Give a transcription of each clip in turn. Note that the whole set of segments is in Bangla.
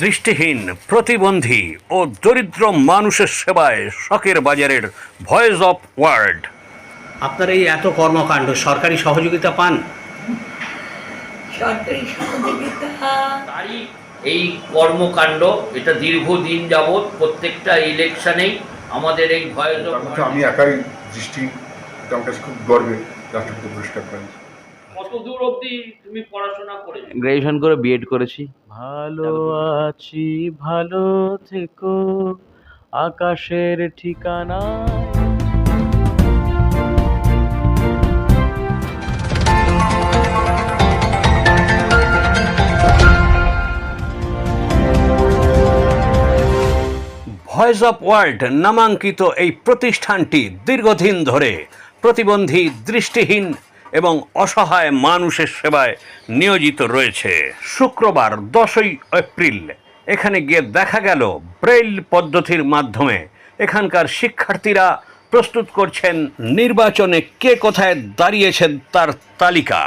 দৃষ্টিহীন, প্রতিবন্ধী ও দরিদ্র মানুষের সেবায় শখের বাজারের ভয়েস অফ ওয়ার্ল্ড। আপনার এই এত কর্মকাণ্ড সরকারি সহযোগিতা পান? সরকারি সহযোগিতা তারই এই কর্মকাণ্ড, এটা দীর্ঘদিন যাবৎ প্রত্যেকটা ইলেকশনেই আমাদের এই ভয়েস অফ আমি একাই দৃষ্টি, এটা আমার কাছে খুব গর্বের রাষ্ট্রপতি পুরস্কার পাই। কত দূর অবধি তুমি পড়াশোনা করেছো? গ্র্যাজুয়েশন করে বিএড করেছি। ভালো আছি, ভালো থেকো, আকাশের ঠিকানা। ভয়েস অফ ওয়ার্ল্ড নামাঙ্কিত এই প্রতিষ্ঠানটি দীর্ঘদিন ধরে প্রতিবন্ধী, দৃষ্টিহীন এবং অসহায় মানুষের সেবায় নিয়োজিত রয়েছে। শুক্রবার 10ই এপ্রিল এখানে গিয়ে দেখা গেল ব্রেইল পদ্ধতির মাধ্যমে এখানকার শিক্ষার্থীরা প্রস্তুত করছেন নির্বাচনে কে কোথায় দাঁড়িয়েছেন তার তালিকা,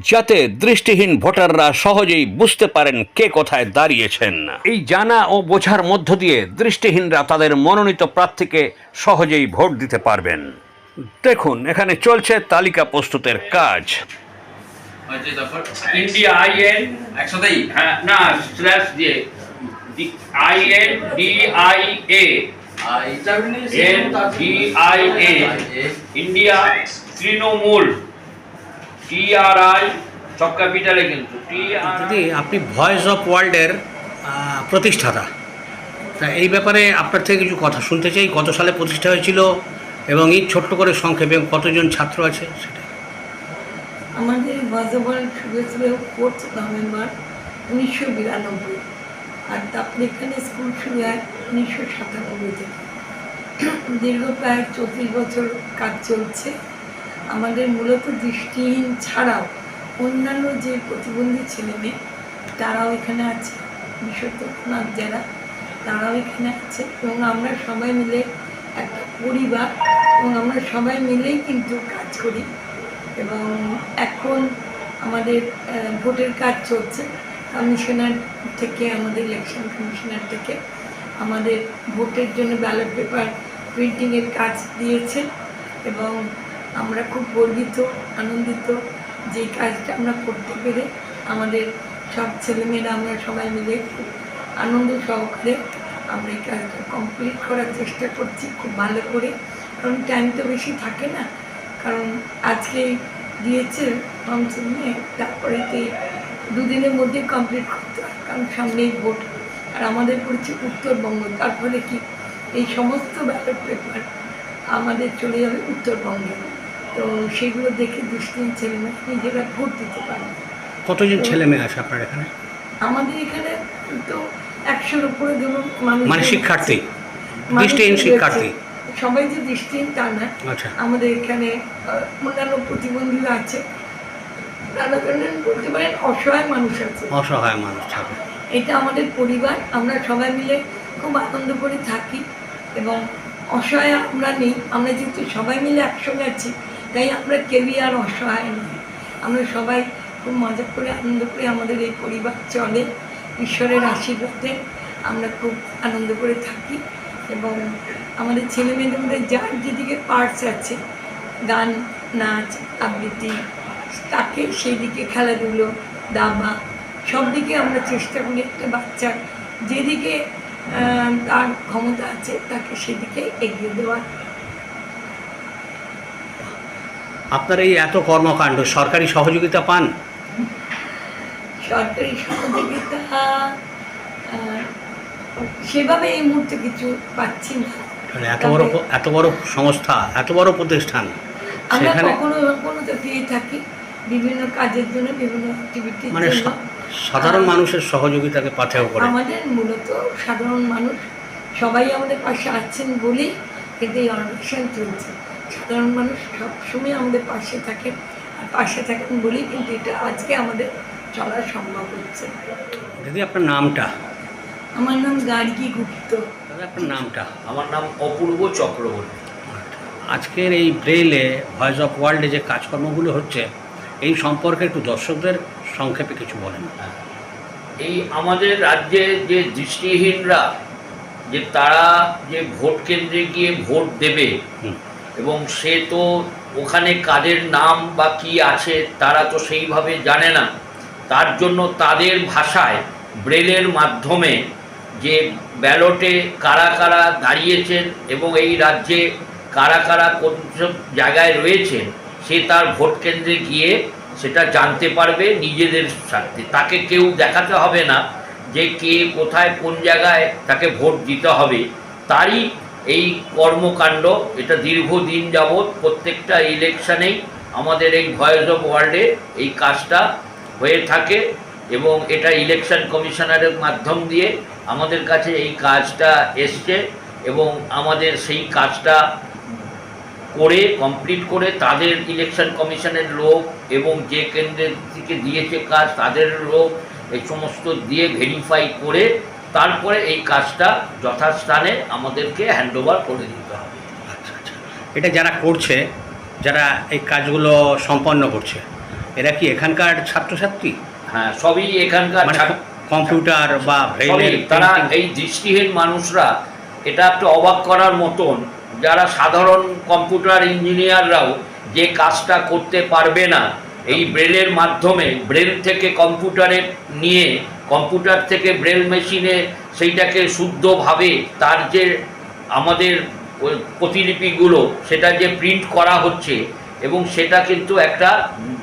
যাতে দৃষ্টিহীন ভোটাররা সহজেই বুঝতে পারেন কে কোথায় দাঁড়িয়েছেন। এই জানা ও বোঝার মধ্য দিয়ে দৃষ্টিহীনরা তাদের মনোনীত প্রার্থীকে সহজেই ভোট দিতে পারবেন। দেখুন, এখানে চলছে তালিকা প্রস্তুতের কাজ। ইন্ডিয়া আইএন একসাথেই, হ্যাঁ, না স্ল্যাশ দিয়ে INDIA ইন্ডিয়া, তৃণমূল, TRI সব ক্যাপিটালে কিন্তু দিদি, আপনি ভয়েস অফ ওয়ার্ল্ডের প্রতিষ্ঠাতা, তা এই ব্যাপারে আপনার থেকে কিছু কথা শুনতে চাই। কত সালে প্রতিষ্ঠা হয়েছিল এবং এই ছোট্ট করে সংক্ষেপে কতজন ছাত্র আছে সেটা। আমাদের ভয়েস শুরু হয়েছিল 4 নভেম্বর 1992, আর তারপরে এখানে স্কুল শুরু হয় 1997 থেকে। দীর্ঘ প্রায় 34 বছর কাজ চলছে। আমাদের মূলত দৃষ্টিহীন ছাড়াও অন্যান্য যে প্রতিবন্ধী ছেলেমেয়ে তারাও এখানে আছে, বিশেষত যারা তারাও এখানে আছে, এবং আমরা সবাই মিলে একটা পরিবার, এবং আমরা সবাই মিলেই কিন্তু কাজ করি। এবং এখন আমাদের ভোটের কাজ চলছে। কমিশনার থেকে, আমাদের ইলেকশন কমিশনার থেকে আমাদের ভোটের জন্য ব্যালট পেপার প্রিন্টিংয়ের কাজ দিয়েছে, এবং আমরা খুব গর্বিত, আনন্দিত যে কাজটা আমরা করতে পেরে। আমাদের সব ছেলেমেয়েরা আমরা সবাই মিলে খুব আনন্দ সহকারে আমরা এই কাজটা কমপ্লিট করার চেষ্টা করছি খুব ভালো করে, কারণ টাইম তো বেশি থাকে না। কারণ আজকে দিয়েছে ফর্ম নিয়ে, তারপরে তো 2 দিনের মধ্যে কমপ্লিট করতে হয়, কারণ সামনেই ভোট। আর আমাদের পড়ছে উত্তরবঙ্গ, তারপরে কি এই সমস্ত ব্যালট পেপার আমাদের চলে যাবে উত্তরবঙ্গে। তো সেগুলো দেখে দৃষ্টিহীন ছেলেমেয়ে নিজেরা ভোট দিতে পারে। কতজন ছেলে মেয়ে আছে আপনার এখানে? আমাদের এখানে তো 100-র উপরে ধরুন মানুষ, মানে শিক্ষার্থী, দৃষ্টিহীন শিক্ষার্থী সবাই যে দৃষ্টিহীন তা না। আচ্ছা, আমাদের এখানে অন্যান্য প্রতিবন্ধীরা আছে, নানা ধরনের বলতে পারেন অসহায় মানুষ আছে। অসহায় মানুষ থাকে। এটা আমাদের পরিবার, আমরা সবাই মিলে খুব আনন্দ করে থাকি, এবং অসহায় আমরা নেই। আমরা যেহেতু সবাই মিলে একসঙ্গে আছি, তাই আমরা কেউই আর অসহায় নই। আমরা সবাই খুব মজা করে, আনন্দ করে আমাদের এই পরিবার চলে। ঈশ্বরের আশীর্বাদে আমরা খুব আনন্দ করে থাকি, এবং আমাদের ছেলেমেয়েদের মধ্যে যার যেদিকে পার্টস আছে, গান, নাচ, আবৃত্তি, তাকে সেই দিকে, খেলাধুলো, দাবা, সব দিকে আমরা চেষ্টা করি একটা বাচ্চার যেদিকে তার ক্ষমতা আছে তাকে সেদিকে এগিয়ে দেওয়ার। আপনার এই এত কর্মকাণ্ড সরকারি সহযোগিতা পান? সরকারি সহযোগিতা সেভাবে এই মুহূর্তে কিছু পাচ্ছি না। এত বড় সংস্থা, এত বড় প্রতিষ্ঠান, আমরা সেখানে কখনো কখনো তো পেয়ে থাকি বিভিন্ন কাজের জন্য, বিভিন্ন অ্যাক্টিভিটির মানে জন্য। সাধারণ মানুষের সহযোগিতাকে পাথেয় করে। আমাদের মূলত সাধারণ মানুষ সবাই আমাদের পাশে আছেন বলেই কিন্তু এই অর্গানাইজেশন চলছে। সাধারণ মানুষ সবসময় আমাদের পাশে থাকেন, আর পাশে থাকেন বলেই কিন্তু এটা আজকে আমাদের চলা সম্ভব হচ্ছে। দিদি, আপনার নামটা? আমার নাম গার্গী গুপ্ত। দাদা, আপনার নামটা? আমার নাম অপূর্ব চক্রবর্তী। আজকের এই ব্রেইলে ভয়েস অফ ওয়ার্ল্ডে যে কাজকর্মগুলো হচ্ছে, এই সম্পর্কে একটু দর্শকদের সংক্ষেপে কিছু বলেন। এই আমাদের রাজ্যে যে দৃষ্টিহীনরা যে তারা যে ভোট কেন্দ্রে গিয়ে ভোট দেবে হুম। এবং সে তো ওখানে কাদের নাম বা কি আছে তারা তো সেইভাবে জানে না, তার জন্য তাদের ভাষায় ব্রেলের মাধ্যমে যে ব্যালটে কারা কারা দাঁড়িয়েছেন এবং এই রাজ্যে কারা কারা কোন সব জায়গায় রয়েছেন সে তার ভোট কেন্দ্রে গিয়ে সেটা জানতে পারবে নিজেদের স্বার্থে। তাকে কেউ দেখাতে হবে না যে কে কোথায় কোন জায়গায় তাকে ভোট দিতে হবে। তারই এই কর্মকাণ্ড, এটা দীর্ঘদিন যাবৎ প্রত্যেকটা ইলেকশনেই আমাদের এই ভয়েস অফ ওয়ার্ল্ডে এই কাজটা হয়ে থাকে এবং এটা ইলেকশন কমিশনারের মাধ্যম দিয়ে আমাদের কাছে এই কাজটা এসছে এবং আমাদের সেই কাজটা করে কমপ্লিট করে তাদের ইলেকশন কমিশনের লোক এবং যে কেন্দ্রের থেকে দিয়েছে কাজ তাদের লোক এই সমস্ত দিয়ে ভেরিফাই করে তারপরে এই কাজটা যথাস্থানে আমাদেরকে হ্যান্ডওভার করে দিতে হবে। আচ্ছা আচ্ছা, এটা যারা করছে, যারা এই কাজগুলো সম্পন্ন করছে, এরা কি এখানকার ছাত্রছাত্রী? হ্যাঁ, সবই এখানকার মানে কম্পিউটার বা ব্রেইলের তারা printing? এই দৃষ্টিহীন মানুষরা, এটা একটা অবাক করার মতন, যারা সাধারণ কম্পিউটার ইঞ্জিনিয়াররাও যে কাজটা করতে পারবে না এই ব্রেলের মাধ্যমে, ব্রেল থেকে কম্পিউটারে নিয়ে কম্পিউটার থেকে ব্রেল মেশিনে সেইটাকে শুদ্ধভাবে তার যে আমাদের ওই প্রতিলিপিগুলো সেটা যে প্রিন্ট করা হচ্ছে এবং সেটা কিন্তু একটা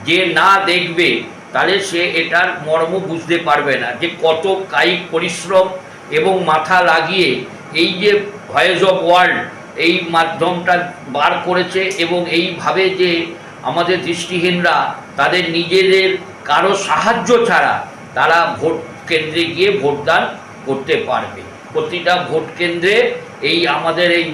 যে না দেখবে তাহলে সে এটার মর্ম বুঝতে পারবে না যে কত কায়িক পরিশ্রম এবং মাথা লাগিয়ে এই যে ভয়েস অফ ওয়ার্ল্ড এই মাধ্যমটা বার করেছে এবং এইভাবে যে আমাদের দৃষ্টিহীনরা তাদের নিজেদের কারো সাহায্য ছাড়া তারা ভোট কেন্দ্রে গিয়ে ভোটদান করতে পারবে। প্রতিটা ভোট কেন্দ্রে এই আমাদের এই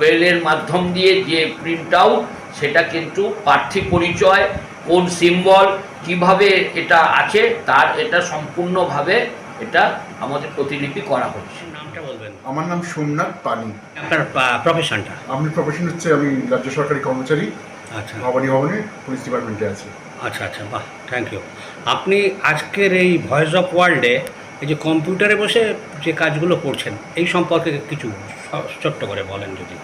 বেলের মাধ্যম দিয়ে যে প্রিন্ট আউট, সেটা কিন্তু প্রার্থী পরিচয়, কোন সিম্বল, কিভাবে এটা আছে তার এটা সম্পূর্ণভাবে এটা আমাদের প্রতিলিপি করা হচ্ছে। নামটা বলবেন, আমার নাম সোমনাথ পানি। আপনার প্রফেশনটা? আমার প্রফেশন হচ্ছে আমি রাজ্য সরকারি কর্মচারী, আচ্ছা ভবানী ভবনে পুলিশ ডিপার্টমেন্টে আছি। আচ্ছা আচ্ছা, বাহ, থ্যাংক ইউ। আপনি আজকের এই ভয়েস অফ ওয়ার্ল্ডে এই যে কম্পিউটারে বসে যে কাজগুলো করছেন এই সম্পর্কে কিছু ছোট্ট করে বলেন যদি।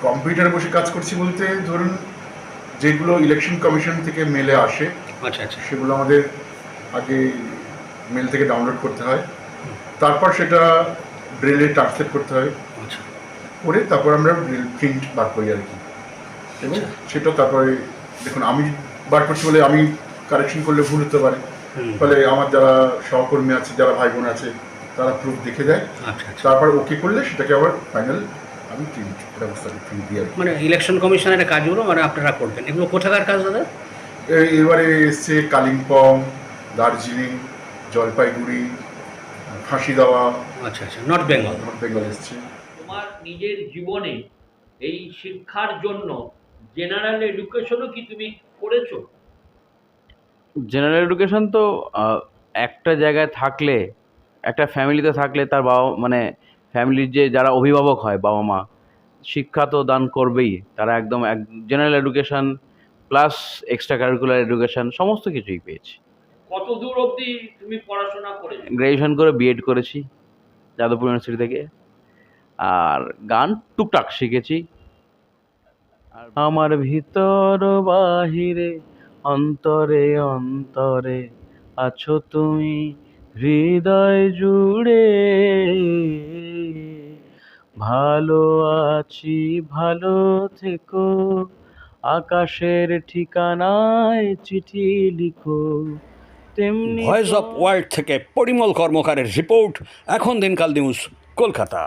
কম্পিউটারে বসে কাজ করছি বলতে ধরুন যেগুলো ইলেকশন কমিশন থেকে মেলে আসে আচ্ছা আচ্ছা সেগুলো আমাদের আগে মেল থেকে ডাউনলোড করতে হয়, তারপর সেটা ব্রেলে ট্রান্সলেট করতে হয়, আচ্ছা করে তারপর আমরা ব্রেল প্রিন্ট বার করি আর কি। এবং সেটা তারপরে দেখুন আমি বার করছি বলে আমি কারেকশন করলে ভুল হতে পারে, হুম, ফলে আমার যারা সহকর্মী আছে, যারা ভাই বোন আছে তারা প্রুফ দেখে দেয়, আচ্ছা আচ্ছা। তারপর ওকে করলে সেটাকে আবার ফাইনাল আমি প্রিন্ট ব্যবস্থাকে প্রিন্ট দিই আর কি। মানে ইলেকশন কমিশনের কাজগুলো মানে আপনারা করবেন, এগুলো কোথাকার কাজ দাদা? এবারে এসছে কালিম্পং, দার্জিলিং, জলপাইগুড়ি, ফাঁসি দেওয়া, আচ্ছা আচ্ছা, নর্থ বেঙ্গল। নর্থ বেঙ্গল এসছে। তোমার নিজের জীবনে এই শিক্ষার জন্য জেনারেল এডুকেশনও কি তুমি করেছো? জেনারেল এডুকেশন তো একটা জায়গায় থাকলে, একটা ফ্যামিলিতে থাকলে তার বাবা মানে ফ্যামিলির যে যারা অভিভাবক হয় বাবা মা, শিক্ষা তো দান করবেই। তারা একদম general education plus extra curricular education সমস্ত কিছুই পেয়েছি। কত দূর অবধি তুমি পড়াশোনা করেছো? গ্র্যাজুয়েশন করে বিএড করেছি যাদবপুর ইউনিভার্সিটি থেকে, আর গান টুকটাক শিখেছি। আর আমার ভিতর বাহিরে অন্তরে অন্তরে আছো তুমি হৃদয় জুড়ে, ভালো আছি ভালো থেকো, আকাশের ঠিকানায় চিঠি লিখো তেমনি। ভয়েস অফ ওয়ার্ল্ড থেকে পরিমল কর্মকারের রিপোর্ট, এখন দিনকাল নিউজ, কলকাতা।